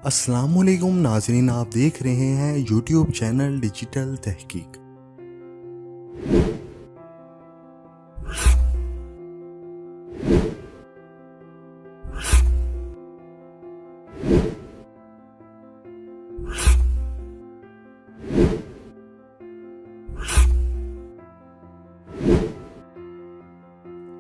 अस्सलामुअलैकुम नाज़रीन, आप देख रहे हैं यूट्यूब चैनल डिजिटल तहकीक।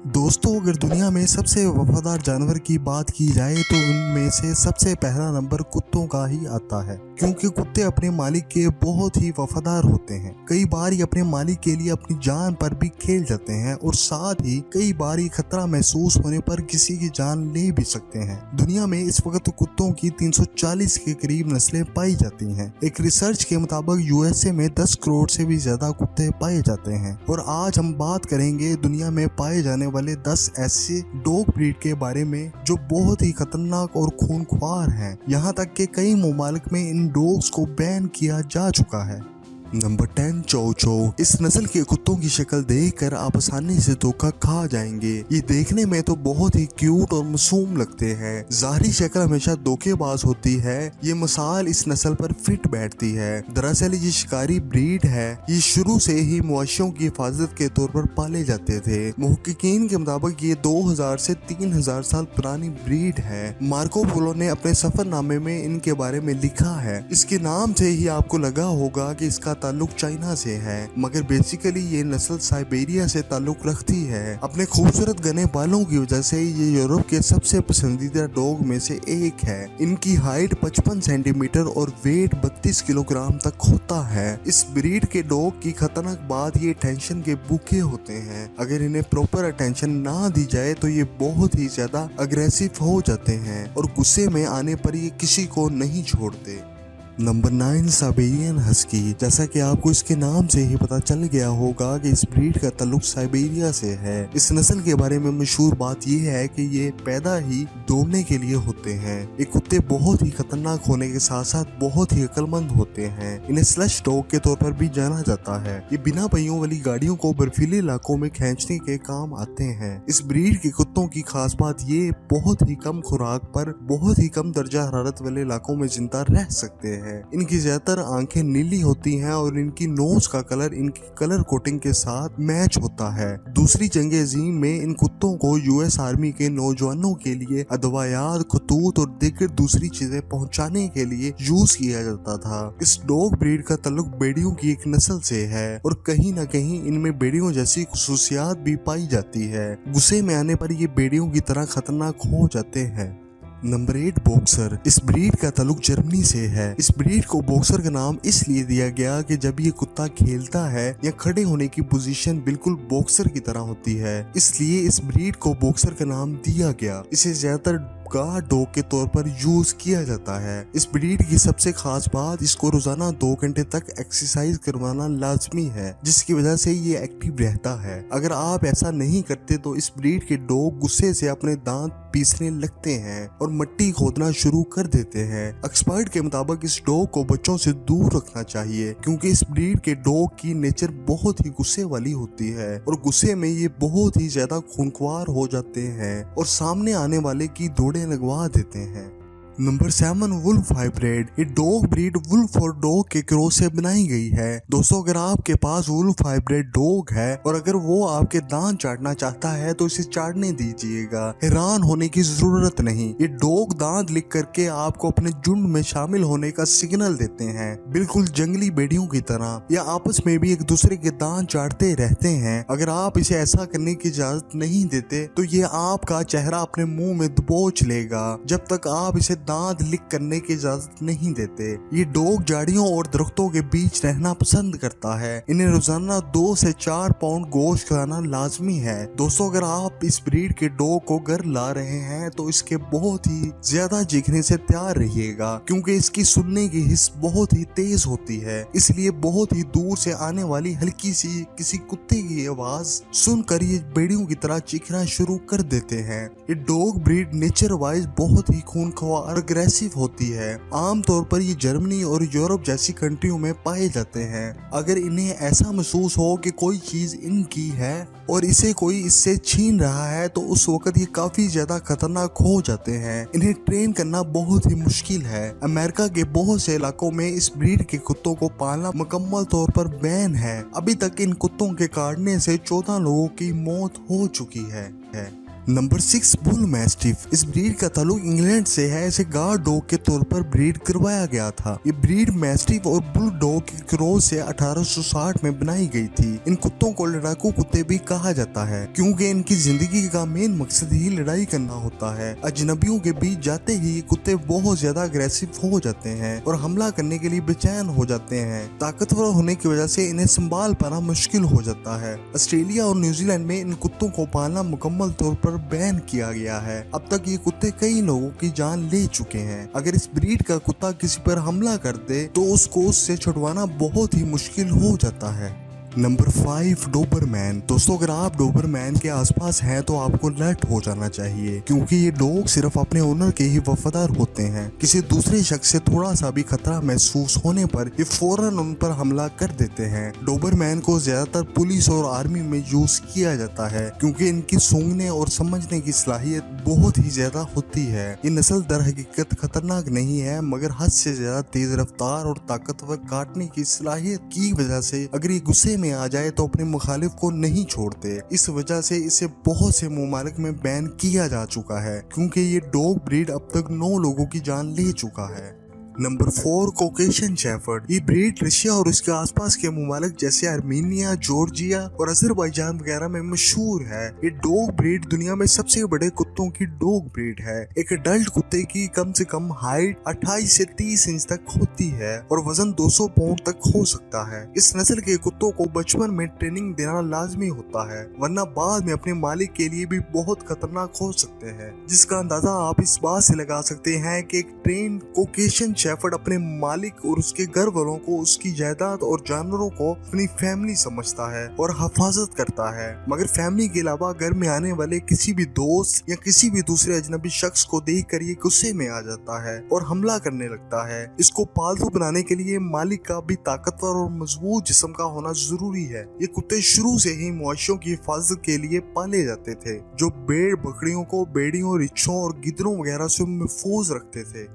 दोस्तों, अगर दुनिया में सबसे वफादार जानवर की बात की जाए तो उनमें से सबसे पहला नंबर कुत्तों का ही आता है, क्योंकि कुत्ते अपने मालिक के बहुत ही वफादार होते हैं। कई बार ये अपने मालिक के लिए अपनी जान पर भी खेल जाते हैं और साथ ही कई बार ये खतरा महसूस होने पर किसी की जान ले भी सकते हैं। दुनिया में इस वक्त कुत्तों की 340 के करीब नस्लें पाई जाती हैं। एक रिसर्च के मुताबिक यूएसए में 10 करोड़ से भी ज्यादा कुत्ते पाए जाते हैं। और आज हम बात करेंगे दुनिया में पाए जाने वाले 10 ऐसे डॉग ब्रीड के बारे में जो बहुत ही खतरनाक और खूंखार हैं। यहाँ तक कि कई ममालिक में इन डॉग्स को बैन किया जा चुका है। नंबर 10, चौ चौ। इस नस्ल के कुत्तों की शक्ल देखकर आप आसानी से धोखा खा जाएंगे। ये देखने में तो बहुत ही क्यूट और मासूम लगते हैं। ज़ाहिरी शक्ल हमेशा धोखेबाज होती है। ये मिसाल इस नस्ल पर फिट बैठती है। दरअसल ये शिकारी ब्रीड है। ये शुरू से ही मवेशियों की हिफाजत के तौर पर पाले जाते थे। मुहक्किकीन के मुताबिक ये 2000 से 3000 साल पुरानी ब्रीड है। मार्को पोलो ने अपने सफरनामे में इनके बारे में लिखा है। इसके नाम से ही आपको लगा होगा कि इसका ताल्लुक चाइना से है, मगर बेसिकली ये नस्ल साइबेरिया से ताल्लुक रखती है। अपने खूबसूरत घने बालों की वजह से ये यूरोप के सबसे पसंदीदा डॉग में से एक है। इनकी हाइट 55 सेंटीमीटर और वेट 32 किलोग्राम तक होता है। इस ब्रीड के डॉग की खतरनाक बात ये टेंशन के भूखे होते हैं। अगर इन्हें प्रॉपर अटेंशन ना दी जाए तो ये बहुत ही ज्यादा अग्रेसिव हो जाते हैं और गुस्से में आने पर ये किसी को नहीं छोड़ते। Number 9, Siberian husky. जैसा कि आपको इसके नाम से ही पता चल गया होगा कि इस ब्रीड का ताल्लुक साइबेरिया से है। इस नस्ल के बारे में मशहूर बात यह है कि ये पैदा ही दौड़ने के लिए होते हैं। ये कुत्ते बहुत ही खतरनाक होने के साथ साथ बहुत ही अक्लमंद होते हैं। इन्हें स्लश डॉग के तौर पर भी जाना जाता है। ये बिना पहियों वाली गाड़ियों को बर्फीले इलाकों में खींचने के काम आते हैं। इस ब्रीड के कुत्तों की खास बात ये बहुत ही कम खुराक पर बहुत ही कम दर्जा हरारत वाले इलाकों में जिंदा रह सकते हैं। इनकी ज्यादातर आंखें नीली होती हैं और इनकी नोज का कलर इनकी कलर कोटिंग के साथ मैच होता है। दूसरी जंग अजीम में इन कुत्तों को यूएस आर्मी के नौजवानों के लिए अदवायात, खतूत और दीगर दूसरी चीजें पहुंचाने के लिए यूज किया जाता था। इस डॉग ब्रीड का ताल्लुक भेड़ियों की एक नस्ल से है और कहीं न कहीं इनमें भेड़ियों जैसी खुसूसियात भी पाई जाती है। गुस्से में आने पर ये भेड़ियों की तरह खतरनाक हो जाते हैं। Number 8, boxer. इस ब्रीड का ताल्लुक जर्मनी से है। इस ब्रीड को बॉक्सर का नाम इसलिए दिया गया कि जब ये कुत्ता खेलता है या खड़े होने की पोजीशन बिल्कुल बॉक्सर की तरह होती है, इसलिए इस ब्रीड को बॉक्सर का नाम दिया गया। इसे ज्यादातर गार्ड डॉग के तौर पर यूज किया जाता है। इस ब्रीड की सबसे खास बात इसको रोजाना 2 घंटे तक एक्सरसाइज करवाना लाजमी है, जिसकी वजह से ये एक्टिव रहता है। अगर आप ऐसा नहीं करते तो इस ब्रीड के डॉग गुस्से से अपने दांत पीसने लगते हैं और मिट्टी खोदना शुरू कर देते हैं। एक्सपर्ट के मुताबिक इस डॉग को बच्चों से दूर रखना चाहिए, क्योंकि इस ब्रीड के डॉग की नेचर बहुत ही गुस्से वाली होती है और गुस्से में ये बहुत ही ज्यादा खूंखार हो जाते हैं और सामने आने वाले की दौड़े लगवा देते हैं। Number 7, wolf hybrid. ये डॉग ब्रीड वुल्फ और डॉग के क्रॉस से बनाई गई है। दोस्तों, अगर आपके पास वुल्फ हाइब्रिड डॉग है और अगर वो आपके दांत चाटना चाहता है तो इसे चाटने दीजिएगा। हैरान होने की जरूरत नहीं। ये डॉग दांत लिख करके आपको अपने झुंड में शामिल होने का सिग्नल देते हैं, बिल्कुल जंगली भेड़ियों की तरह। या आपस में भी एक दूसरे के दांत चाटते रहते हैं। अगर आप इसे ऐसा करने की इजाजत नहीं देते तो ये आपका चेहरा अपने मुंह में दबोच लेगा जब तक आप इसे दांत लिक करने की इजाजत नहीं देते। ये डॉग झाड़ियों और दरख्तों के बीच रहना पसंद करता है। इन्हें रोजाना 2 से 4 पाउंड गोश्त खाना लाजमी है। दोस्तों, अगर आप इस ब्रीड के डॉग को घर ला रहे हैं तो इसके बहुत ही ज्यादा चीखने से तैयार रहिएगा, क्योंकि इसकी सुनने की हिस्स बहुत ही तेज होती है। इसलिए बहुत ही दूर से आने वाली हल्की सी किसी कुत्ते की आवाज सुनकर ये भेड़ियों की तरह चीखना शुरू कर देते हैं। ये डॉग ब्रीड नेचर वाइज बहुत ही खूंखार और अग्रेसिव होती है। आमतौर पर ये जर्मनी और यूरोप जैसी कंट्रियों में पाए जाते हैं। अगर इन्हें ऐसा महसूस हो कि कोई चीज इनकी है और इसे कोई इससे छीन रहा है तो उस वक्त ये काफी ज्यादा खतरनाक हो जाते हैं। इन्हें ट्रेन करना बहुत ही मुश्किल है। अमेरिका के बहुत से इलाकों में इस ब्रीड के कुत्तों को पालना मुकम्मल तौर पर बैन है। अभी तक इन कुत्तों के काटने से 14 लोगों की मौत हो चुकी है। Number 6 bull mastiff. इस ब्रीड का ताल्लुक इंग्लैंड से है। इसे गार्ड डॉग के तौर पर ब्रीड करवाया गया था। ये ब्रीड मैस्टिफ और बुल डॉग के क्रॉस से 1860 में बनाई गई थी। इन कुत्तों को लड़ाकू कुत्ते भी कहा जाता है क्योंकि इनकी जिंदगी का मेन मकसद ही लड़ाई करना होता है। अजनबियों के बीच जाते ही ये कुत्ते बहुत ज्यादा अग्रेसिव हो जाते हैं और हमला करने के लिए बेचैन हो जाते हैं। ताकतवर होने की वजह से इन्हें संभाल पाना मुश्किल हो जाता है। ऑस्ट्रेलिया और न्यूजीलैंड में इन कुत्तों को पालना मुकम्मल तौर पर बैन किया गया है। अब तक ये कुत्ते कई लोगों की जान ले चुके हैं। अगर इस ब्रीड का कुत्ता किसी पर हमला कर दे तो उसको उससे छुड़वाना बहुत ही मुश्किल हो जाता है। Number 5 Dobermann. दोस्तों अगर आप डोबरमैन के आसपास हैं तो आपको अलर्ट हो जाना चाहिए क्योंकि ये डॉग सिर्फ अपने ओनर के ही वफादार होते हैं। किसी दूसरे शख्स से थोड़ा सा भी खतरा महसूस होने पर ये फौरन उन पर हमला कर देते हैं। डोबरमैन को ज्यादातर पुलिस और आर्मी में यूज किया जाता है क्योंकि इनकी सूंघने और समझने की सलाहियत बहुत ही ज्यादा होती है। ये नस्ल दर हकीकत खतरनाक नहीं है मगर हद से ज्यादा तेज रफ्तार और ताकतवर काटने की सलाहियत की वजह से अगर ये गुस्से में आ जाए तो अपने मुखालिफ को नहीं छोड़ते। इस वजह से इसे बहुत से ममालिक में बैन किया जा चुका है क्योंकि ये डॉग ब्रीड अब तक 9 लोगों की जान ले चुका है। Number 4 Caucasian shepherd. ये ब्रीड रशिया और उसके आसपास के ममालिक जैसे आर्मीनिया, जॉर्जिया और अजरबैजान वगैरह में मशहूर है। ये डॉग ब्रीड दुनिया में सबसे बड़े कुत्तों की डॉग ब्रीड है। एक अडल्ट कुत्ते की कम से कम हाइट 28 से 30 इंच तक होती है और वजन 200 पाउंड तक हो सकता है। इस नस्ल के कुत्तों को बचपन में ट्रेनिंग देना लाजमी होता है वरना बाद में अपने मालिक के लिए भी बहुत खतरनाक हो सकते हैं, जिसका अंदाजा आप इस बात से लगा सकते हैं कि एक ट्रेन कॉकेशियन शेफर्ड अपने मालिक और उसके घर वालों को उसकी जायदाद और जानवरों को अपनी फैमिली समझता है और हिफाजत करता है, मगर फैमिली के अलावा घर में आने वाले किसी भी दोस्त या किसी भी दूसरे अजनबी शख्स को देखकर ये गुस्से में आ जाता है और हमला करने लगता है। इसको पालतू बनाने के लिए मालिक का भी ताकतवर और मजबूत जिस्म का होना जरूरी है। ये कुत्ते शुरू से ही मुआशियों की हिफाजत के लिए पाले जाते थे जो भेड़ बकरियों को बेड़ियों, रिच्छों और गिदरों वगैरह से महफूज रखते थे।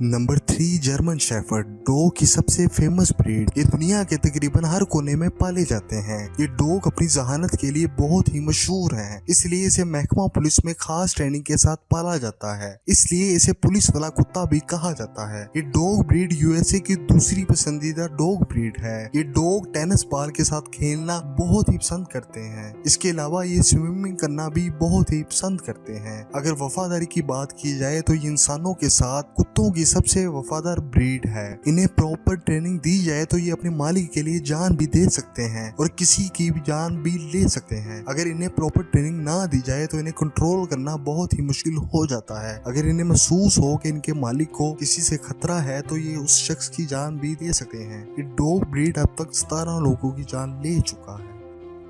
Number 3 German shepherd. डॉग की सबसे फेमस ब्रीड। ये दुनिया के तकरीबन हर कोने में पाले जाते हैं। ये डॉग अपनी जहानत के लिए बहुत ही मशहूर हैं, इसलिए इसे महकमा पुलिस में खास ट्रेनिंग के साथ पाला जाता है, इसलिए इसे पुलिस वाला कुत्ता भी कहा जाता है। ये डॉग ब्रीड यूएसए की दूसरी पसंदीदा डॉग ब्रीड है। ये डॉग टेनिस बॉल के साथ खेलना बहुत ही पसंद करते हैं। इसके अलावा ये स्विमिंग करना भी बहुत ही पसंद करते हैं। अगर वफादारी की बात की जाए तो ये इंसानों के साथ कुत्तों की सबसे वफादार ब्रीड है। इन्हें प्रॉपर ट्रेनिंग दी जाए तो ये अपने मालिक के लिए जान भी दे सकते हैं और किसी की भी जान भी ले सकते हैं। अगर इन्हें प्रॉपर ट्रेनिंग ना दी जाए तो इन्हें कंट्रोल करना बहुत ही मुश्किल हो जाता है। अगर इन्हें महसूस हो कि इनके मालिक को किसी से खतरा है तो ये उस शख्स की जान भी दे सकते हैं। ये डॉग ब्रीड अब तक 17 लोगों की जान ले चुका है।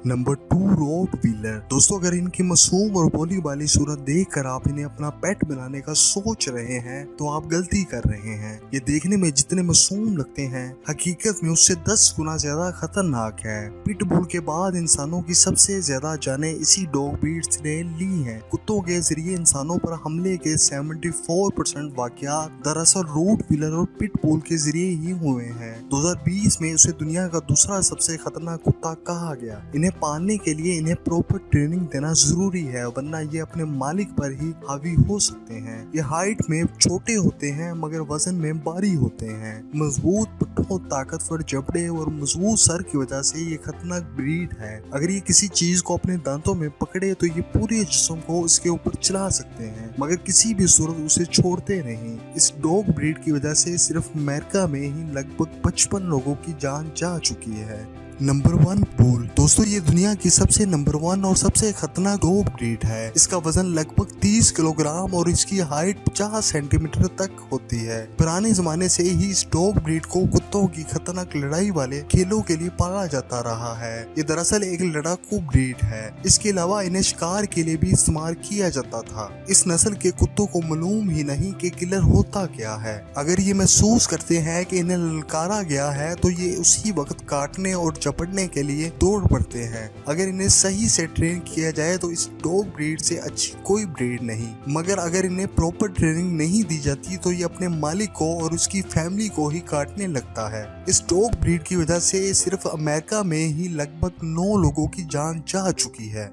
Number 2 Rottweiler. दोस्तों अगर इनकी मासूम और भोली वाली सूरत देखकर आप इन्हें अपना पेट बनाने का सोच रहे हैं तो आप गलती कर रहे हैं। ये देखने में जितने मासूम लगते हैं हकीकत में उससे 10 गुना ज्यादा खतरनाक है। पिटबुल के बाद इंसानों की सबसे ज्यादा जानें इसी डॉग ब्रीड्स ने ली हैं। कुत्तों के जरिए इंसानों पर हमले के 74% वाकयात दरअसल रोटवीलर और पिटबुल के जरिए ही हुए हैं। 2020 में उसे दुनिया का दूसरा सबसे खतरनाक कुत्ता कहा गया। इन्हें पालने के लिए इन्हें प्रॉपर ट्रेनिंग देना जरूरी है वरना ये अपने मालिक पर ही हावी हो सकते हैं। ये हाइट में छोटे होते हैं मगर वजन में भारी होते हैं। मजबूत पुट्ठों, ताकतवर जबड़े और मजबूत सर की वजह से ये खतरनाक ब्रीड है। अगर ये किसी चीज को अपने दांतों में पकड़े तो ये पूरे जिस्म को इसके ऊपर चला सकते हैं मगर किसी भी सूरत उसे छोड़ते नहीं। इस डॉग ब्रीड की वजह से सिर्फ अमेरिका में ही लगभग 55 लोगों की जान जा चुकी है। Number 1 bull. दोस्तों ये दुनिया की सबसे नंबर 1 और सबसे खतरनाक डॉग ब्रीड है। इसका वजन लगभग 30 किलोग्राम और इसकी हाइट 50 सेंटीमीटर तक होती है। पुराने जमाने से ही इस डॉग ब्रीड को कुत्तों की खतरनाक लड़ाई वाले खेलों के लिए पाला जाता रहा है। ये दरअसल एक लड़ाकू ब्रीड है। इसके अलावा इन्हें शिकार के लिए भी इस्तेमाल किया जाता था। इस नस्ल के कुत्तों को मालूम ही नहीं कि किलर होता क्या है। अगर ये महसूस करते हैं कि इन्हें ललकारा गया है तो ये उसी वक्त काटने और झपटने के लिए दौड़ पड़ते हैं। अगर इन्हें सही से ट्रेन किया जाए तो इस डॉग ब्रीड से अच्छी कोई ब्रीड नहीं, मगर अगर इन्हें प्रॉपर ट्रेनिंग नहीं दी जाती तो ये अपने मालिक को और उसकी फैमिली को ही काटने लगता है। इस डॉग ब्रीड की वजह से सिर्फ अमेरिका में ही लगभग 9 लोगों की जान जा चुकी है।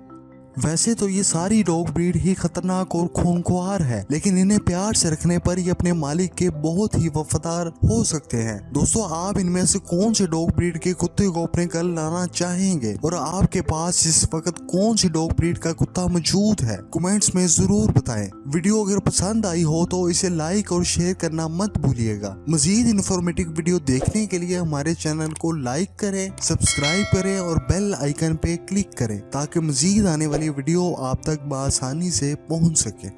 वैसे तो ये सारी डॉग ब्रीड ही खतरनाक और खूंखार है, लेकिन इन्हें प्यार से रखने पर ये अपने मालिक के बहुत ही वफादार हो सकते हैं। दोस्तों आप इनमें से कौन से डॉग ब्रीड के कुत्ते को अपने घर लाना चाहेंगे और आपके पास इस वक्त कौन सी डॉग ब्रीड का कुत्ता मौजूद है? कमेंट्स में जरूर बताएं। वीडियो अगर पसंद आई हो तो इसे लाइक और शेयर करना मत भूलिएगा। मजीद इन्फॉर्मेटिव वीडियो देखने के लिए हमारे चैनल को लाइक करें, सब्सक्राइब करें और बेल आइकन पे क्लिक करें ताकि मजीद आने वाली वीडियो आप तक बआसानी से पहुंच सके।